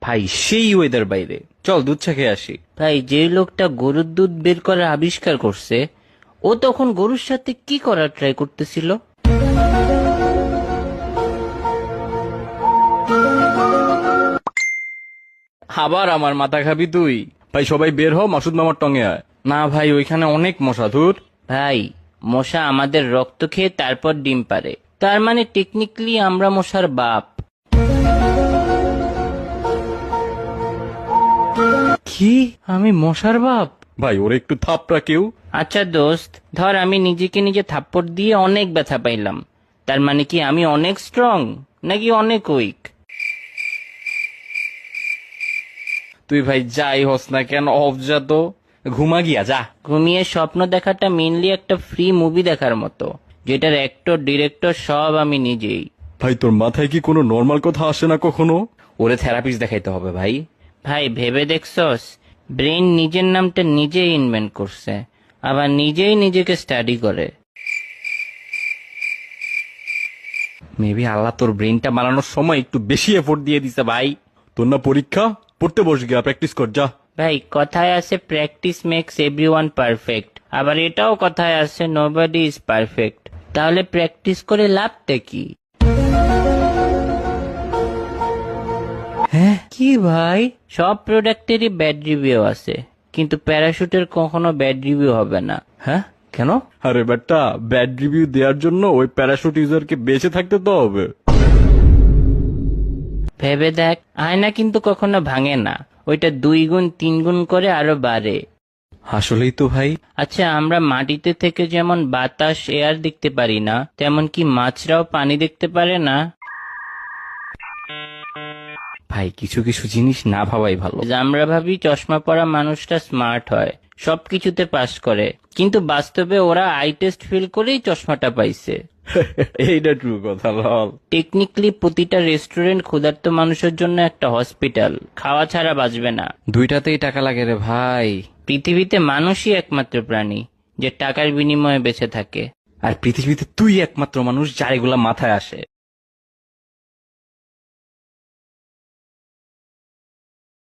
ভাই সেই ওয়েদার বাইরে, চল দুধ চা খেয়ে আসি। ভাই, যে লোকটা গরুর দুধ বের করার আবিষ্কার করছে, ও তখন গরুর সাথে কি করার ট্রাই করতেছিল? আবার আমার মাথা খাবি তুই? ভাই সবাই বের হ, মাসুদ মামার টঙে আয়। না ভাই, ওইখানে অনেক মশা। ধুর। ভাই, মশা আমাদের রক্ত খেয়ে তারপর ডিম পারে, তার মানে টেকনিক্যালি আমরা মশার বাপ। কি? আমি মশার বাপ? ভাই ওরে একটু থাপড়া কেউ। আচ্ছা দোস্ত, ধর আমি নিজেকে নিজে থাপ্পড় দিয়ে অনেক ব্যথা পাইলাম, তার মানে কি আমি অনেক স্ট্রং নাকি অনেক উইক? তুই ভাই যাই হস না কেন, অফ যা তো, ঘুমা গিয়া যা। ঘুমিয়ে স্বপ্ন দেখাটা মেনলি একটা ফ্রি মুভি দেখার মতো, যেটার অ্যাক্টর ডিরেক্টর সব আমি নিজেই। ভাই তোর মাথায় কি কোনো নর্মাল কথা আসে না কখনো? ওরে থেরাপিস্ট দেখাইতে হবে ভাই। ভাই ভেবে দেখছস, ব্রেন নিজের নামটা নিজেই ইনভেন্ট করছে, আবার নিজেই নিজেকে স্টাডি করে। মেবি আল্লাহ তোর ব্রেনটা বানানোর সময় একটু বেশি এফোর্ট দিয়ে দিছে ভাই। তোর না পরীক্ষা, পড়তে বস গিয়া প্র্যাকটিস কর যা। ভাই কথায় আছে প্র্যাকটিস মেক্স এভরিওয়ান পারফেক্ট, আবার এটাও কথায় আছে নোবডি ইজ পারফেক্ট। তাহলে প্র্যাকটিস করে লাভটা কি? হ্যাঁ কি ভাই, সব প্রোডাক্টেরই ব্যাড রিভিউ আছে, কিন্তু প্যারাশুটের কখনো ব্যাড রিভিউ হবে না। হ্যাঁ, কেন? আরে বেটা, ব্যাড রিভিউ দেওয়ার জন্য ওই প্যারাশুট ইউজারকে বেঁচে থাকতে তো হবে। ভেবে দেখ, আয়না কিন্তু কখনো ভাঙে না, ওইটা 2 গুণ 3 গুণ করে আরো বাড়ে। আসলেই তো ভাই। আচ্ছা, আমরা মাটিতে থেকে যেমন বাতাস এয়ার দেখতে পারি না, তেমন কি মাছরাও পানি দেখতে পারে না? ভাই কিছু কিছু জিনিস না ভাবাই ভালো। যে আমরা ভাবি চশমা পরা মানুষটা স্মার্ট হয়, সবকিছুতে পাস করে, কিন্তু বাস্তবে ওরা আই টেস্ট ফেল করেই চশমাটা পাইছে। এইটা ট্রু কথা লল। টেকনিক্যালি প্রতিটা রেস্টুরেন্ট ক্ষুধার্ত মানুষের জন্য একটা হসপিটাল, খাওয়া ছাড়া বাঁচবে না। দুইটাতেই টাকা লাগে রে ভাই। পৃথিবীতে মানুষই একমাত্র প্রাণী যে টাকার বিনিময়ে বেঁচে থাকে। আর পৃথিবীতে তুই একমাত্র মানুষ যার এগুলা মাথায় আসে।